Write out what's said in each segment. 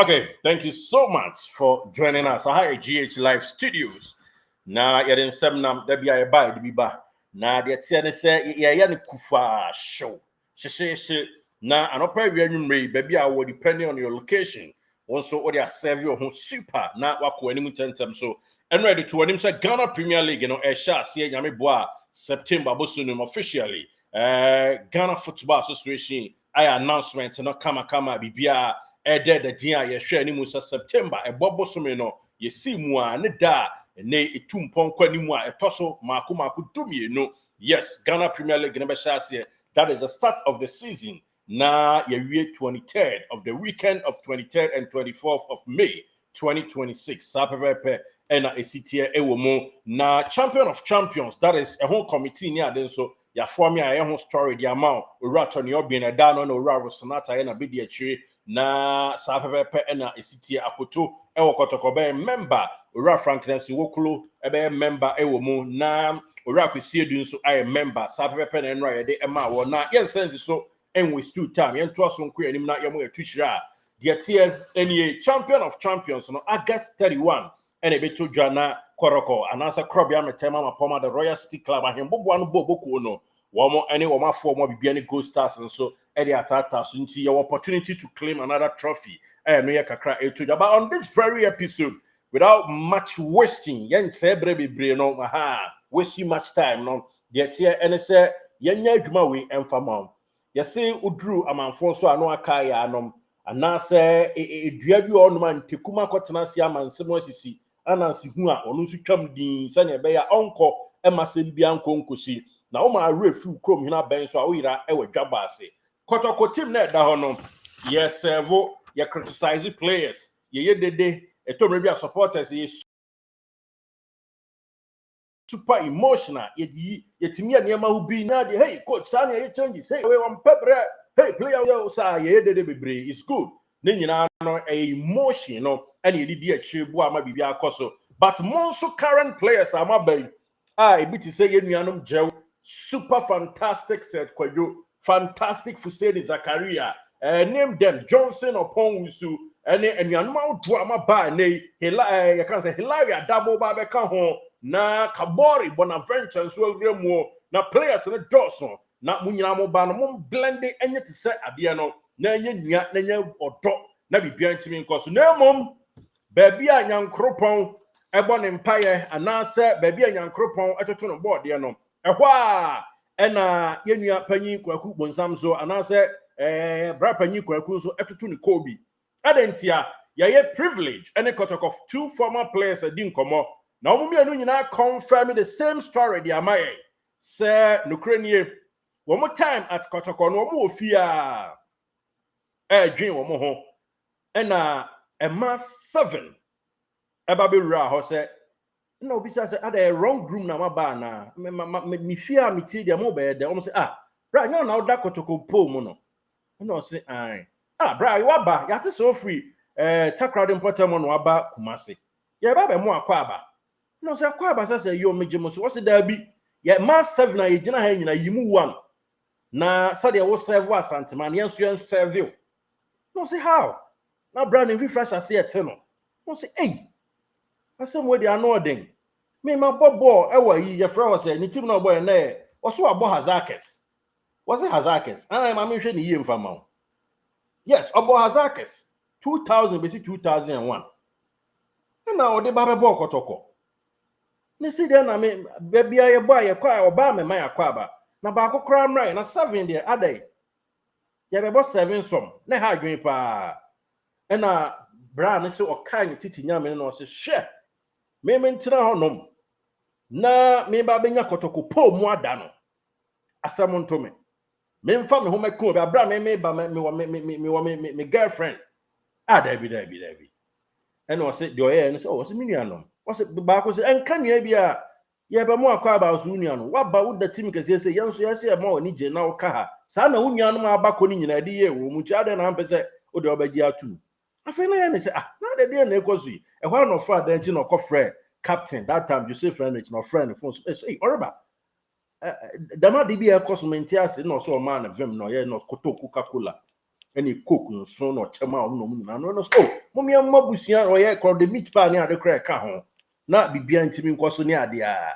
Okay, thank you so much for joining us. Hi, GH Live Studios. Now, you're in some nam, there be a buy the biba. Now, the TN say, yeah, kufa show. She. Now, an opera baby, I will depending on your location. Also, what they are serving you super. Now, what can any mutant so. And ready to when him say Ghana Premier League, a shot, see, Yami Bois, September, Bosunum officially. Ghana Football Association, I announcement, not kama, bibia. The dia ye hwe ani mu September e bobo so me no ye si mu a ne da ne etumpon kwani mu a etoso mako dumie no. Yes, Ghana Premier League ne be shase. That is the start of the season. Na ye wie 23rd of the weekend of 23rd and 24th of May 2026. Sapepepe ena esitie ewo mu na champion of champions, that is a whole committee ni aden so ya form ya whole story the amount urato ni obi na da no ura sonata na be di achire na sapepepe ena esitie akoto ewo Kotoko be member ura Frankness wokulu ebe member ewo mu na ura kwesi edu nso aye member sapepepe na enra ye de ema wo na yen sense so and we still time yen to aso nkwe anim na yemo etuhira the tier any champion of champions no August 31 and a bit to Jana Kotoko and answer Krobia Metema Mapoma the Royal City Club and him Bobuano Boboku no one more any one more form of any gold stars and so Eddie Atata so your opportunity to claim another trophy and we kakra etuja. But on this very episode, without much wasting, yen sebre be no wasting much time no the tier and say yenya adwuma we emfama yesi udru amanfo so ano aka ya anom anase edua bi onum antekuma kotena sia amansem asisi anansi hu a onu so twam din sane be ya onko emasem bia nkonkosi na o ma refu krom hina ben so a wo yira e wadwaba ase Kotoko team na da ho no yes servo ye criticize players ye dede etomre bia supporters ye super emotional ye timi aniema hu bi na de hey coach sane ye changes hey we wan pebre hey player yo sa ye dede bebre is good ne nyina no emotion no and ye di akire bu ama bibia akoso but monso current players ama bay I bit to say ye nuanom jew super fantastic set kwadwo fantastic Fuseni Zakaria name them Johnson upon Wusu and nuanom do ama ba nei you can say Hilaria double ba be ka ho na Kabori Bonaventure so remo na players na Dawson na munyina mo ba no mo blend enye te se ade no na enye nua na enye odo na bibia ntimi nkoso na mom baby a nyankropon ebo ne mpaye anase baby a nyankropon etoto no board ye no ehwo a ena yenua panyi kwaku bonsam so anase bra panyi kwaku so etoto ne kobi adentia ye privilege any Kotoko of two former players adi nkomo na omo mienu nyina confirm the same story the amaye say nukrenie one more time at Kotoko no omo ofia dwen wo mo ho ena ema 7 eba be wura ho say na obi say ada wrong room na maba na me fia me ti dia mo be de omo say bra nyo na oda Kotoko po mu no na o say bra you aba ya te so free takrade important no aba Kumasi ye ba be mo akwa aba no say akwa aba say yo megemo so o say da bi ye ma 7 na ye gina ha nyina yimu 1 na sade wo serve asanteman yen so yen serve no say how na brand if fresh as here no no say hey asem we dey anodin me ma bobo e wa yi ye fra was ni team na boy na e wo so abo Hazakes was it Hazakes and ma me hwe ni yi mfama yes abo Hazakes 2000 basi 2001 na o de ba be ball Kotoko ne see there na me bia ye boy ye kwa oba me ma yakwa aba na ba akokra mrai na 7 there adai ye be bo 7 som na ha adwen pa na bra ne se o kan titi nyame no se hwe me ntina honom na me ba benya Kotoko po mu ada no asam ntome me mfa me ho meko be bra me ba me girlfriend dabi and o se do ye no se o se minuanom o se ba ko se enka nua bia ye be mo akwa ba so nuanom wa ba wo da team kase se yenso ye se ma oni je na wo ka ha sa na wo nuanom abako ni nyina de ye wo mu ti ade na mpese o de obagi atu afi na ye ne se na de na ekozu e ho no fa da nti no kofre captain that time you say friend no friend phone so hey oreba dama de bia ekoso menti ase no so man vim no ye no Kotoko Coca-Cola any cook no so no chema no so momia mabusia or ye called the meat pan near the crack ho na bibia ntimi nkoso ne ade a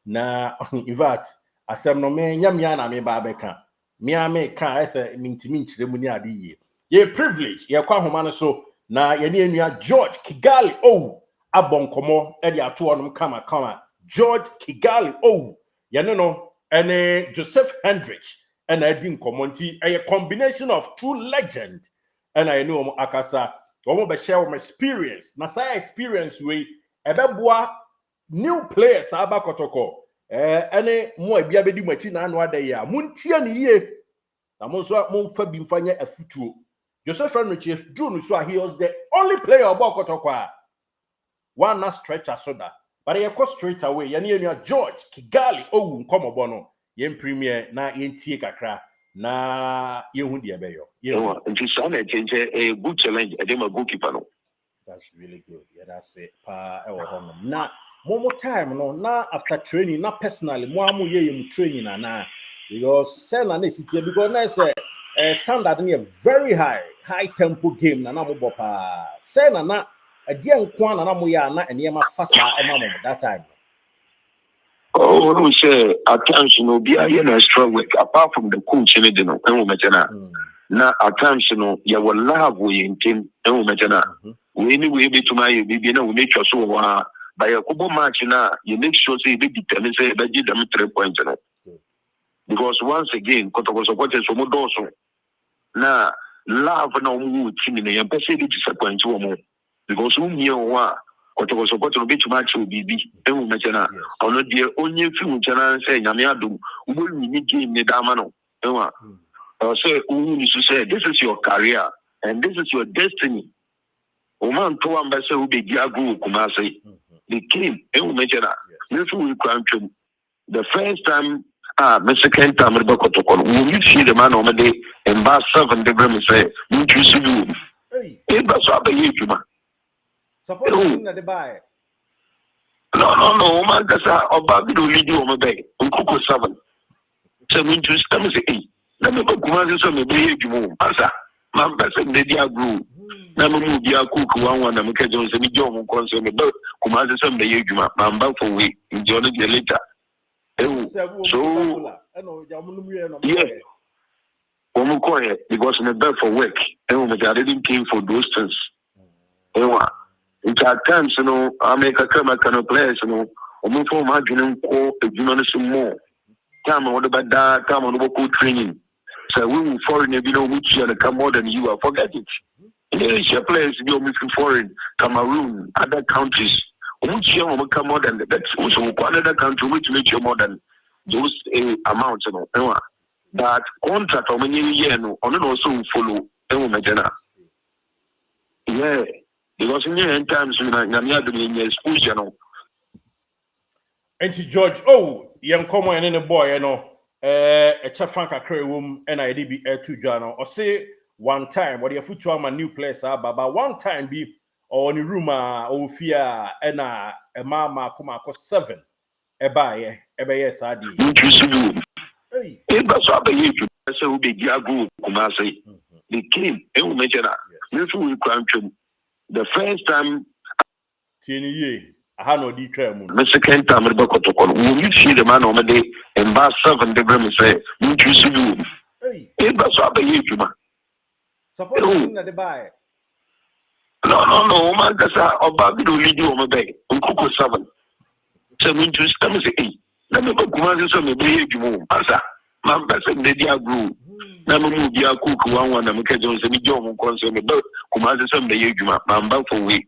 na in fact asem no me nyamia na me ba beka me ka ese mintimi nchire mu ne ade ye privilege ye kwa homa no so na ye ne enua George Kigali abonkomo e de ato onum kama George Kigali ye no ene Joseph Hendricks and I didn't commenti a combination of two legends and I know akasa B0MBSHELL experience na say experience we ebeboa new players aba Kotoko ene mo bia bedi machi na anu ade ya muntie ne ye na mo so mo fa bi mfanya afutuo Joseph Hendricks drew so he was the only player about Kotoko one na stretcher soda but he go straight away ye ne George Kigali nkomobo no yen premier na yen tie kakra na yen hu de ebeyo nti so na change a good challenge e dey my goalkeeper no. That's really good. Yeah, that's it. Na more time no na after training na personally mo amu ye training na because say na city because na say standard na very high tempo game na mo bopa say na ade nko na mo ya na ene ma fasa e ma mo that time. Oh, no, say at times you know be a extra work apart from the coach and you know na at times you know you will love we in team we anyway be to my be na we make sure so by a couple match na you make sure say be determine say be give them 3 points you know because once again Kotoko support so mo do so na love na mu team na you person be disappoint you mo because who me wa Kotoko support no be too much bibi emu mechana ono de onye fi mechana say nyame adom ubo win game ne dama no enwa say you say this is your career and this is your destiny o man to am say u be diago kuma say the game emu mechana me fu we kwantwem the first time the second time we Kotoko when you see the man on the day and bar 7 the gram say you choose you e ba so abaye juma Suppose na de buy. No, man, that's a baby do lead you bay. Uncle 7. So mean to stem say, let me go command some of the Asa, man, that's a media group. Never move your cook one and make Jones and John concern about command some of the Yuma, man, back for we enjoy the later. So, yeah. Woman quiet because in the bed for work, and I didn't came for those things. At times, you know, I make a kind of players, you know, or for my dream, some more. Time on about that, time on local training. So we will foreign, you know, which are come more than you are, forget it. Asia players, you know, foreign, Cameroon, other countries, which you will come more than that's also another country which makes you more than those amounts, you know. That contract or many years, no, on also follow, yeah. Because in times when I doing exposure no. And George, young come and any boy, you know, a chafan kakre room and I did be to journal or say one time what your future my new place but one time be on the room or fear and a mama come across 7 a buy yes I did. Hey, that's what I say will be Diago Kumasi. The king, and we mention that. The first time, I had no detail. the second time, when you see the man on the day and bar 7 the gram say, you choose you. Hey, that's what I Juma. Suppose na de buy. No, man, that's a baby do lead you on the day. Uncle 7. So mean to stem say, let me go command some of the Juma. Asa, man, that's a media group. Never move your cook one and make Jones and John concern about command some of the Juma, man, back for we.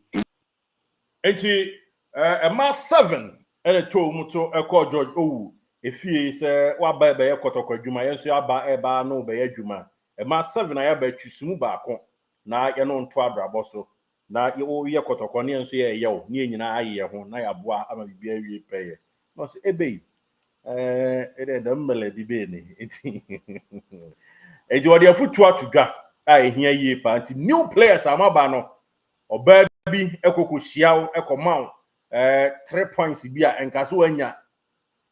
A mass 7 and a told Muto a call George if he say what by a Kotoko Juma, yes, you are by a bar no by Juma. A mass 7 I bet you smooth back on. Now you're non twabra bosso. Now you owe your Kotokonian say yo, near I hear when I abwa, I'm a very payer. No, say a babe. It ain't a melody baby. And you are the foot to drop. I hear ye party. New players are my banner. Or baby, Echo Xiao, Echo Mount. 3 points bia enkaso anya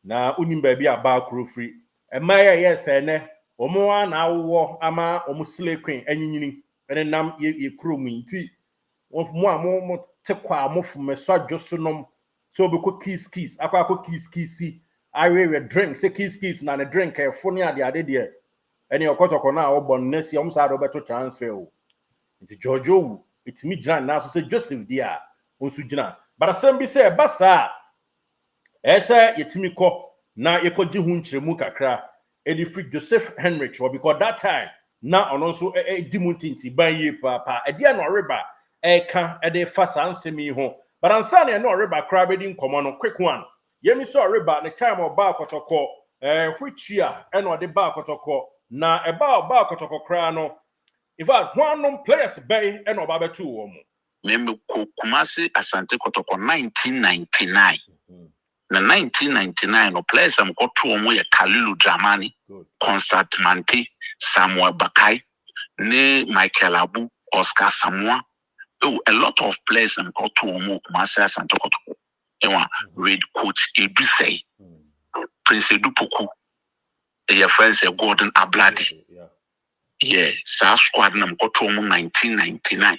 na unim ba bia ba crew free e maya yes ene omo na awo ama omo slay queen anyinyini ene nam ye krom nti mo amo te kwa mo fumeso adwosonom so be ko kiss akwa kiss I drink say kiss na ne drink e fo ne ade de ene Kotoko na wo nesi om sa do beto transfer o nti Jojo itimi gina na so say Joseph dia onsu gina but asem bi say basa ese yetimi ko na yekoji hu nkyeremu kakra edi free Joseph Henrich or because that time na ono so di mutinti ban ye papa edi na reba ka ede fasa ansemi ho but ansa na no reba kra be di nkomo no quick one yemi so reba the time of ba Kotoko which year and or the ba Kotoko na ba Kotoko kra no in fact one players bay and or ba two wo mo membe Kumasi Asante Kotoko 1999 na 1999 no players am ko to omo ye Kalilu Dramani Constant Mante Samuel Bakai ne Michael Abu Oscar Samoa a lot of players am ko to omo Kumasi Asante Kotoko ewa read coach Edusei Prince Edupoku your friends Gordon Abladi yeah sa squad nam ko to omo 1999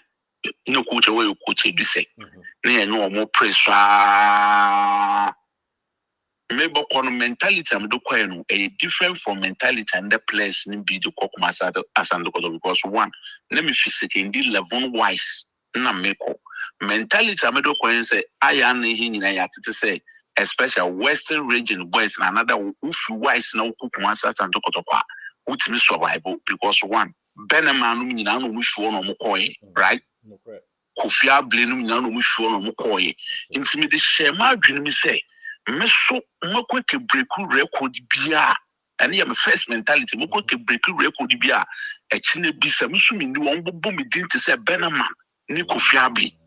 no coach away coach Edusei ne no omo pressure maybe mentality am do kwenu a different from mentality and the place in be the Kokumasa Asante Kotoko because one let me physical in the 11 wise na meko mentality am do kwenu say aya na hi nyina ya tete say especially western region boys and another ufu wise na Kokumasa Asante Kotoko utimi survive because one benema no nyina no mufu no mokoye right Kofi Abli no nyina no mufu no mokoye intimi de shema adwene mi say me so mako ke break record bia and ya my first mentality mako ke break record bia e chine bisa me so me ni won bobo me din te say benama ni Kofi Abli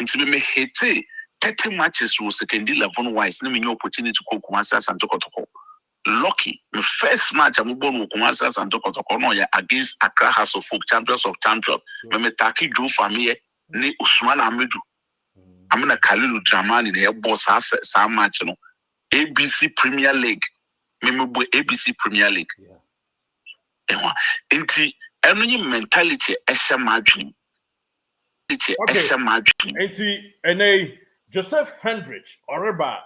nti me hate 30 matches was second 11 wise na me new opportunity to Kumasi Asante Kotoko lucky the first match am born Kumasi Asante Kotoko no ya against Accra House of Folk champions of champions me taki Joe Famie ni Usman Amedu amena Kalilu Dramani na boss sa match no ABC Premier League memebo ABC Premier League yeah enti eno mentality ehye madwin enti ene Joseph Hendrich Oreba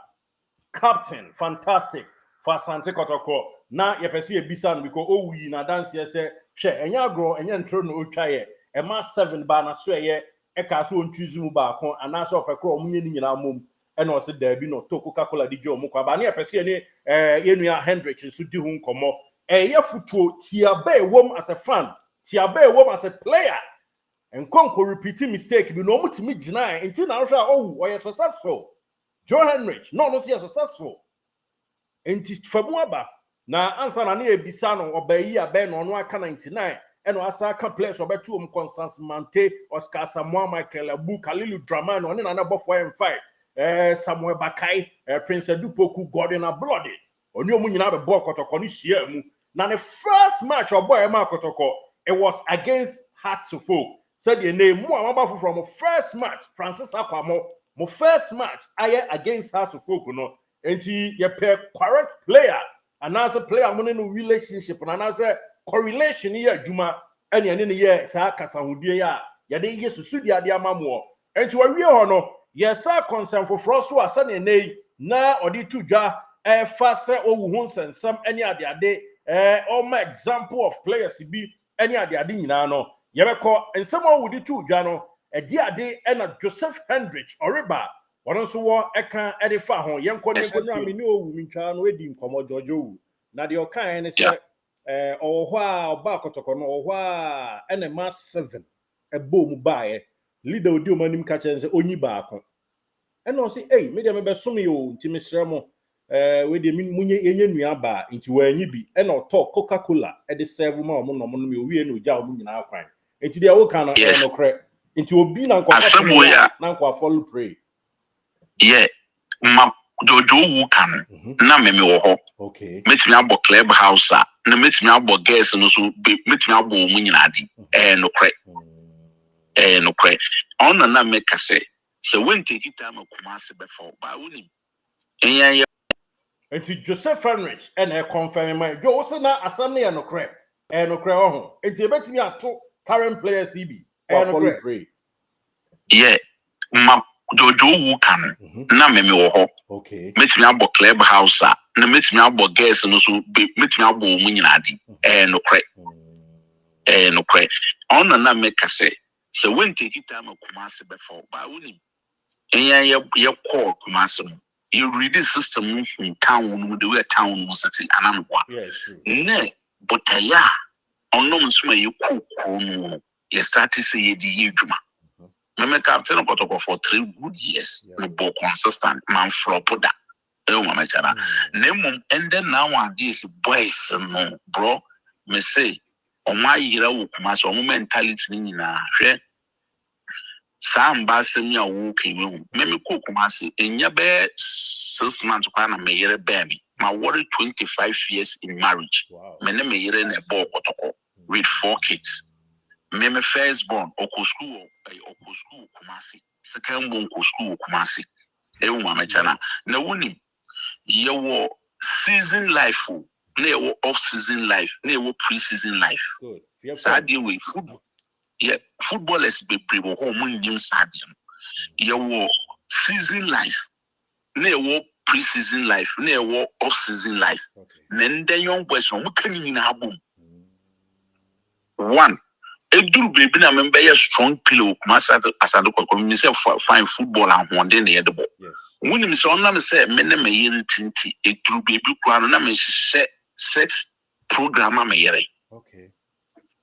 captain fantastic for Asante Kotoko na yepesi ebisa no because owi na dance say hwe enya agro enya ntro no otwaye e ma 7 ba na so eye e ka so ontwizu mu ba kon ana so opekro omunye ni nyina mom e na o se da bi no to Coca-Cola di jo mu kwa ba na yepesi ni yenua Hendrich so di hu nkomo ye futuo tia ba ewom as a fan tia ba ewom as a player and conko repeating mistake bi no mutimi gina enti na hwa oh you successful Joe Henrich no see successful enti famu aba na ansa na ebisa no obayi abe no no aka 99 eno asa aka players obetu Constance Mante Oscar Samoa Michael Abu Kalilu Dramani oni na bo 4 Samuel Bakai Prince Edupoku Gordon Abladi oni omu nyina be ball Kotoko ni hia mu na the first match oboy ma Kotoko it was against Hearts of Folk said the name mu amaba from first match Francis Akwamo my first match I against Hearts of Folk no enti ye pair correct player and as a player mo no relationship and as a correlation here adwuma ene ene ye sa kasa hodie ya ye de ye susu dia de amamo enti wa wie ho no ye sa concern for so asa ne nei na odi tudwa fa se owu hu nsensam ene ade my example of players bi ene ade nyina no ye beko ensem owu di tudwa no ade ena Joseph Hendrich Oreba wono so wo eka ede fa ho yenko ne ami ni owu mitwa no edi nkomo Jojo na de okan ne se oho a oba Kotoko no oho a ene ma 7 ebo mu baaye leader odi o manim ka chense onyi baako ene o se me de me be som yo nti me sere mo we de munye enye nua ba nti wa anyi bi ene o to Coca-Cola ede serve ma o mo no mo no me owie na oja o mu nyina akwan nti de wo kan no kre nti obi na nkwa na nkwa follow pray yeah ma Jojo wu kan na me wo ho okay metimi abo club house na metimi abo guest no so metimi abo mu nyina adi no kre on na make say so when take it time Kumasi before ba woni And to Joseph Henrich and a confirm my Joseph na assembly and no crap. And no crap home. And you bet me at two current players CB. And no pray. Yeah. Ma Jojo wu kan na me wo ho. Okay. Metimi abo clubhouse a na metimi abo guest no so metimi abo mu nyina adi. No crap. No crap. On na make say so when take it time Kumasi before ba woni. Enya ye call Kumasi no. You read the system in town with the way town was setting an amwa. Yes. Ne, but ya on no summa you cook you start to say the Yujuma. Meme captain of Kotoko for 3 good years. No ball consistent man flop that. Oh, my chana. Name and then now these boys no bro. Me say on my year wokumas or mentality in a Sam Bassemia walking Meme Kumasi in your bed 6 months when I made a baby. My worry 25 years in marriage. Mene me yere in a ball Kotoko with 4 kids. Meme firstborn Oko school Kumasi. Second born school Kumasi. Ewu mama chana. Na wuni your season life, ne off season life, ne pre-season life. Good. So I deal with football. Yeah, footballers be prebo home new stadium. Your season life, ne pre-season life, ne off-season life. Then the young boys who can in a boom. One, a do baby na member a strong pillow, master as I look at myself fine football and one day the edible. When him so I'm say men me yin tinti, a do baby plan na me sex program me yere. Okay.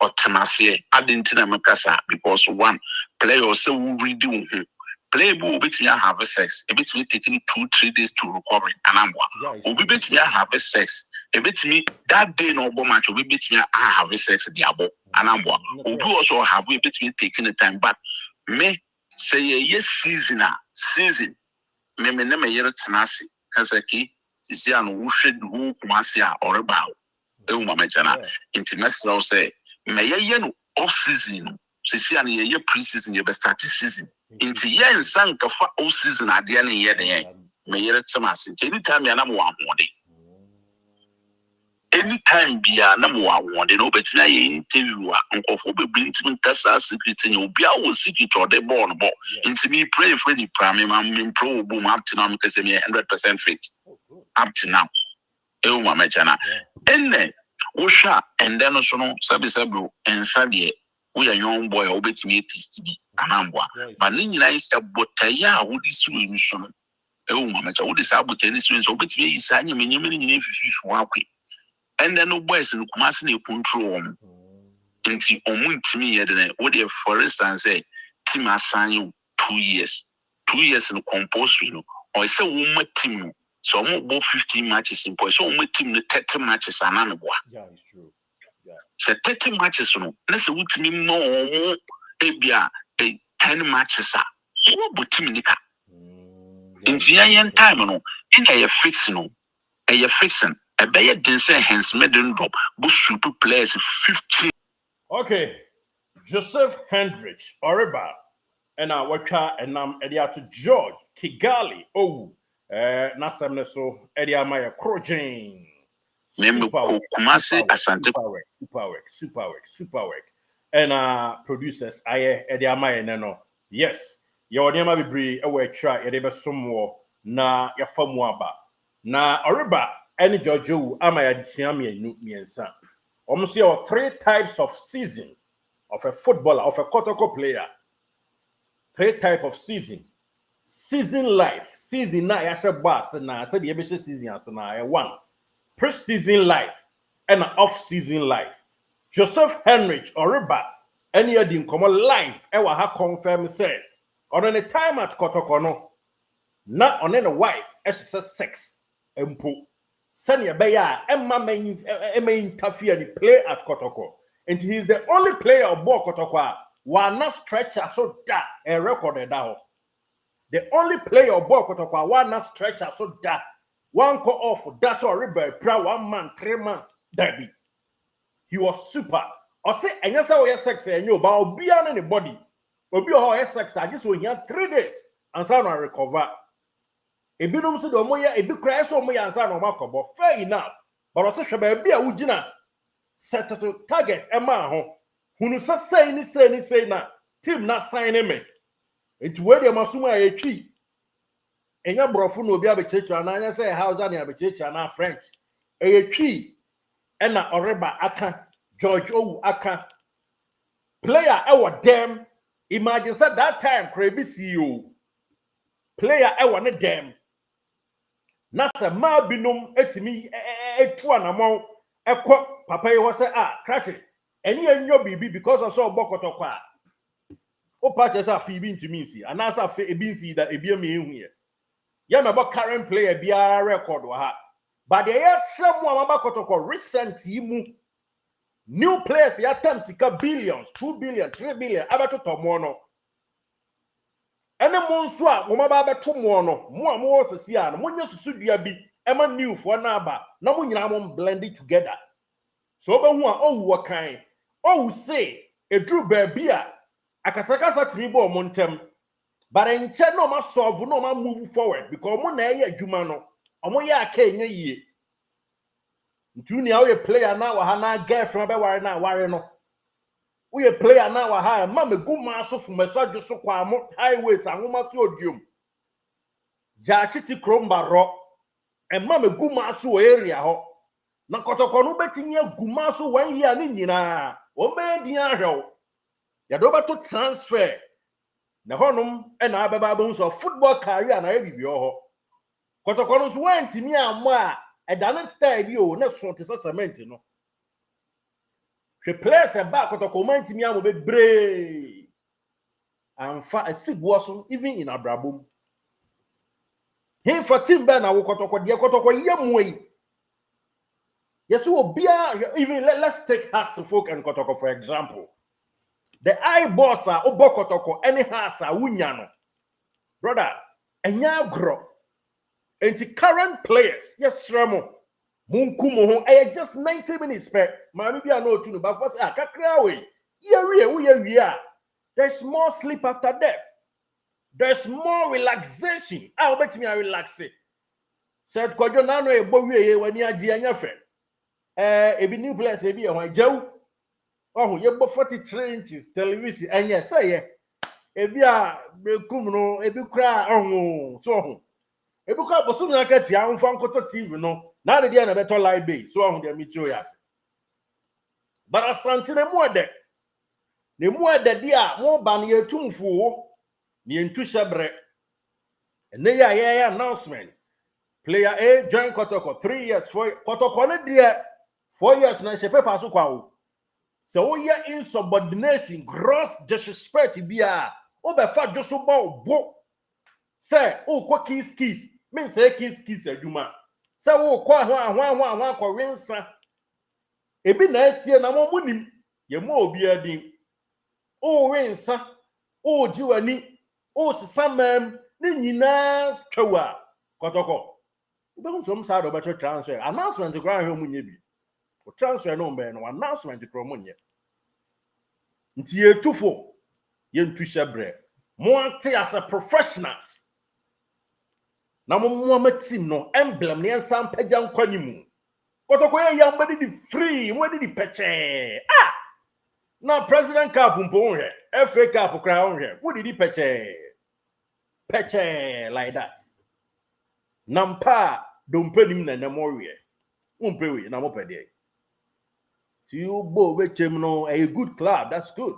Otemase adentina mekasa because one player say we redo play bo betimi have sex e betimi taking 2-3 days to recover and amwa obi betimi have sex e betimi that day no bo match obi betimi have sex the abo and amwa obi also have we betimi taking the time but me say yes season me na me yere tenase kasaki isi an wo hwedu kumase a oreba e wo mama jana international say me ye no off season so see an ye pre-season ye be start season into ye nsan ka fa off season ade na ye den me ye temase anytime ya na mo ahode anytime bia na mo ahode no betina ye interview a nkofo be brintim kasa secret ni obi a wo secret or the born bo into me pray for the prime man pro boom up to now because me 100% fit up to now e wo ma mechana enne Usha and then also no sabi and sadie we a young boy obetimi test bi anambwa but ni nyina is botaya wo dis we nso no e wo mama cha wo dis abotaya dis we nso obetimi yi sa anya menyem ni nyina fififu akwe and then no boys no kumase na control om nti omuntimi ye de wo de for instance say team assign 2 years no compulsory no or say wo ma team so about 15 matches in point. So my team the 30 matches and yeah, it's true. Yeah. So 30 matches no. Let's say we team no ebia 10 matches are. What but team nika? In the time no. In a fix no. A fixing. A better than say hence medal drop. But super players 15. Okay. Joseph Hendrich Oriba and I waka and Edia to George Kigali. Oh. Nasem so Edia Maya Crojain. Super work. And producers aye Edia Maya no. Yes. Your name be bree ewe try edebe somwo na ya famuaba. Na Oriba any Jojo amaya disiame nu miensa. Almost your 3 types of season of a footballer, of a Kotoko player. 3 types of season. Season life. Season na ya boss na said the season as na 1. Pre-season life and off-season life. Joseph Henrich Oriba any of the common life ewa ha confirm say on the time at Kotoko no not on any wife as sex empo senior beya emma interfere the play at Kotoko and he's the only player of ball Kotoko one not stretcher so that a record down. The only player of ball Kotoko one not stretcher so that one call off that's all River 1 month 3 months derby. He was super. I say and yes how sex and you but be on anybody. Obi how sex I just will here 3 days and so I recover. Ebinom so de omoya ebi kra so omoya ansa na omakobo. Fair enough. But also hwe ba bia wugina set to target ema ho. Hunu say ni na team na sign me. Enti we de masuma ayetwi. Enya brofo no obi abechecha na anya say Hausa na abechecha na French. Ayetwi ena oreba aka George Owu aka player ewo dem. Imagine say that time Krebi CEO player ewo ne dem. Na se ma binom etimi etu anamon ekọ papa ye ho say crash eni enyo bibi because of so Kotoko a o patches a fi bi ntimi nsi anasa fe ebi nsi da ebi am ehu ye ya me bo current player bia record wa ha but the year some amaba Kotoko recent mu new players ya tam sika billions 2 billion 3 billion abato tomo no ene mo nso a mo maba abeto mo no mo a mo sesi a no mo nya susudua bi ema new for na aba na mo nyina mo blend it together so obehu a owu kan owu say edru ba bia akasakasa timi bo mo ntem but enche no ma solve no ma move forward because mo na eya adwuma no omo ya aka enye yie ntuni a we player na wa ha na girlfriend be ware na ware no we player na wa ha ma megu ma so fu meso so kwa mo highways anwoma so odium ja chiti kromba ro e ma megu ma so area ho na Kotoko no betimi aguma so 1 year ni nyina o be din ahwew ya do beto transfer na honum e na ababa abun so football career na ebibi ho Kotoko no so wantimi amo a e dane style bi o na so te cement no hwe players e ba Kotoko wantimi amo be bre anfa asigwo so even in abrabom he for team be na wo Kotoko de Kotoko yemoi yes obia even let's take Hearts-folk and Kotoko for example. The eye boss are obo Kotoko any house a wunya no brother enya gro enti current players yes remo munkumo ho just 90 minutes per mami bia no tu no ba for say kakra we ye a there's more sleep after death, there's more relaxation obetimi a relax said kojo na no e bo wie wani agi anya fe ebi new players ebi e ho jaw oh ye bo 43 inches television enye say ye ebi a bekum no ebi kra oh so ebi kra bosu na ka tia anfa nkoto TV no na de dia na beto live bay so oh de mi tro yas but asante na mu de ne mu de dia mo ba na yetumfu ne entu shebre ene ya announcement player A join Kotoko 3 years for Kotoko ne dia 4 years na she paper so kwa o so we are insubordination gross disrespect bia o be fa joso bo say o kwa kiss mean say kiss aduma say wo kwa ho akọ wensa ebi na asie na mo munim ye mo obi adin o wensa o jiwani o sisamam ni nyina twa Kotoko ube nso sa do beto transfer announcement kra ho munye bi o transfer no mbe no announcement kra munye nti etufo ye ntu shebre mo ante as a professionals na mo team no emblem ne ensam pagya nkwani mu Kotoko ye yambadi di free mo di peche na president cup mpo hwe FA cup kra hwe mo di peche like that nampa dompanim na namowe umpewe na mopede ti you bo bechem no a good club that's good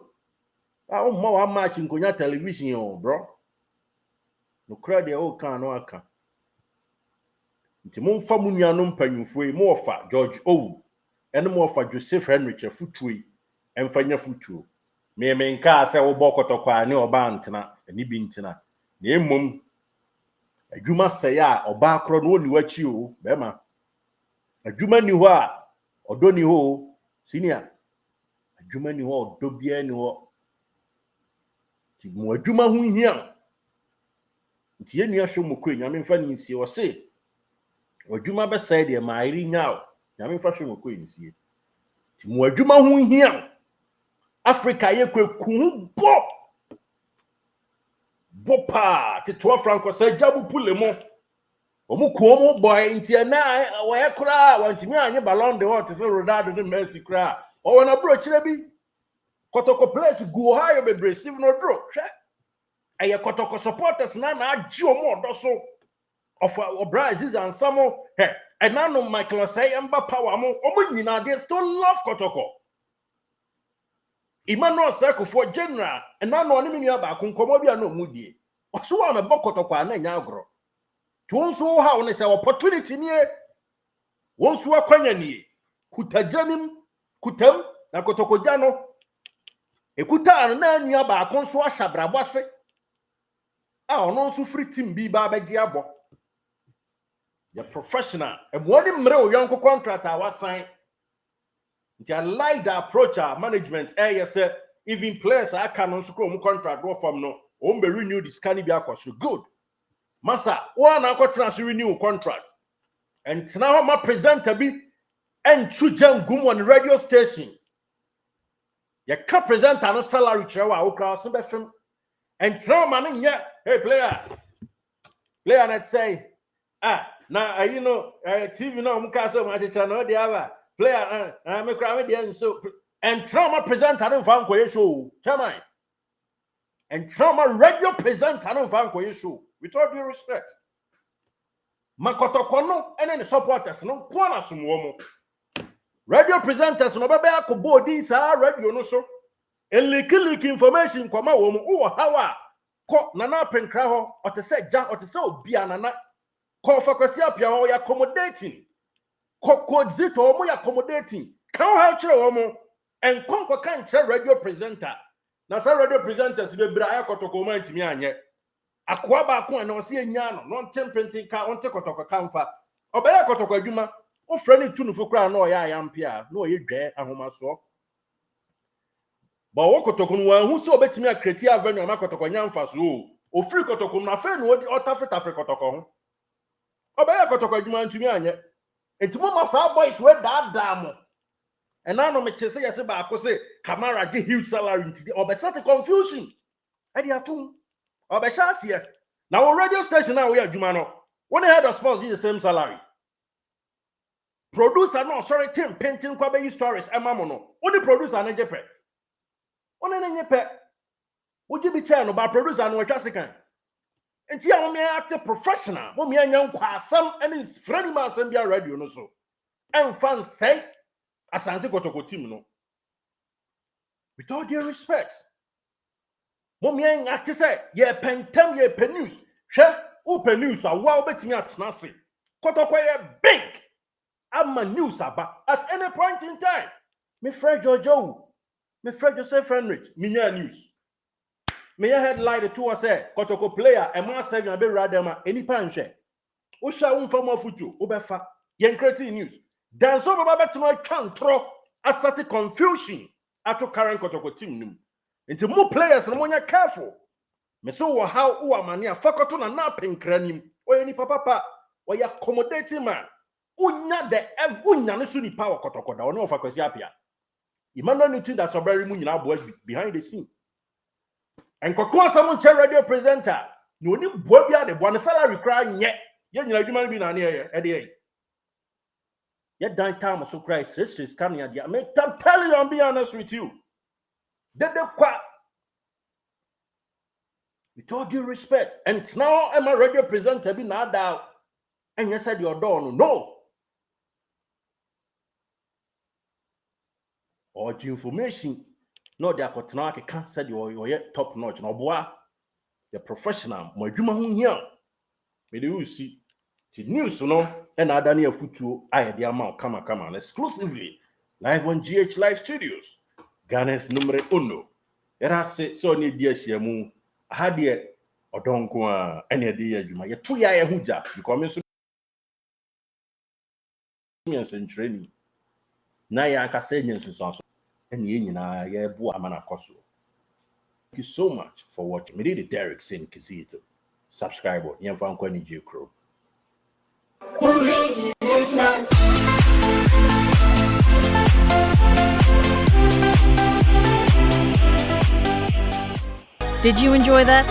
ah mo wa match nkonya television yo bro no crowd e o kan no aka nti mo mfa munua mpanyufo mo ofa George Owu ene mo ofa Joseph Henry Chefutuo emfanya futuo me nka ase wo bo Kotoko ani oba ntena ani bi ntena na emom adwuma sey a oba akro no ni wachi o be ma adwuma ni ho a odo ni ho senior adwuma ni ho odo bia ni ho ti mo adwuma ho hia nti ye nua hwo mokɔ nyame mfa ni nsie o se adwuma be sey de ma iri nya o nyame mfa hwo mokɔ nsie ti mo adwuma ho hia Africa ye kweku bo pa ti 12 franco say jabu pule mo Omu boy inti na we kura wantimi anye Ballon d'Or te se Ronaldo ne Messi kura. O wona bro chire bi. Kotoko place go high bebre Steve no draw. Eye Kotoko supporters na agye omo odoso of Brazil and some and now no Michael say emba power mo omo nyina they still love Kotoko. Emmanuel Circle for general and now no ni nua ba konkomo bia no mudie. Oso wa me Kotoko ana nya agro. Tuonso ha won say opportunity nie. Wonso akwanya nie. Kutajanim kutam na Kotoko jano. Ekuta na nua ba konso ahyabrabose. Ono nso free team bi ba beji abo. You're professional. And when you mre young contract I was sign. I like the approach of management. You say even players I can also come contract go from no. Be renew this can be across good. Masa, one I got renew contract. And now my presenter be and two jam gum on radio station. You can present no salary chawa okra some FM. And now man yeah, hey player let's say now you know TV no mkaso machicha no dey ava player me kra me dey so and trauma presenter no fan ko show tell and trauma radio presenter no fan ko show with all due respect Makotoko no and the supporters no kwana sumwo mo radio presenters no baba akobo din sa radio no so and leak information kwama wo mo wo hawa ko nana penkra ho o te se ja o te se obi anana ko fakwasi apia ho ya accommodating ko zito o mo ya accommodating kan ha kire wo mo en konko kan kire radio presenter na sa radio presenters be bra ya Kotoko man timi anye akwa ba ko na o se enya no no tempenti ka on te Kotoko kanfa oba ya Kotoko adwuma o frɛ ni tunufo kra na o ya ayampia na o ye dwe ahomaso but wo Kotoko no hu se obetimi akreti avenue ama Kotoko nyamfa so o free Kotoko na fe no odi otafeta free Kotoko ho obaya Kotoko adwuma ntumi anye entimo ma sa boys we da mo and now no me chese yese ba akose Camara get huge salary ntidi obesate confusion e dey atum obesha asie na wo radio station na we adwuma no when the head of sports get the same salary producer no sorry team painting kwa be stories emamo no only producer na jepe one na nyepe woji bi chair no ba producer no atwa sekan enti ya me act professional mo me anya nkwa asam and friend ma asam bia radio no so en fan say Asante Kotoko team no with all due respect mo me anya act say ye pentem ye penus hwe o penus a wa obetimi atena se Kotoko ye big ama news aba at any point in time me friend Jojo me friend Joseph Henrich minya news me headline to us say Kotoko player e ma 7 abe radema eni pan hwe wo sha wo mfa mo futu wo befa yen create news dan so baba betimo twantro asati confusion ato current Kotoko team nim nti mo players no monya careful me so wo how wo amane afakoto na penkra nim oyeni papa wo ya accommodating man unya the unya ne so ni power Kotoko da ono ofakwasi apia Emmanuel Newton that sobari mu nyina boy behind the scene and Kotoko someone chair radio presenter no ni boy bia de bon salary cry nye ye nyina adwuma bi na ne e de ye dan time so Christ is coming at the make them tell you I'm being honest with you de kwa with all due respect and now am a radio presenter bi na da and you said your door no or the information no they are now can said you're top notch no boy the professional mo adwuma hu hia me dey you see the news no and other near futu I the amount come exclusively live on GH Live Studios Ghana's numero 1 era se so ni dia hiamu ha de odonko a ene de adwuma ye to ya ye huja because me so me training na ya aka say nyen so and ye nyina ye bu amana koso. Thank you so much for watching. Me the Derek Sin Kizito. Subscribe on Yemfa Kwani J Crow. Did you enjoy that?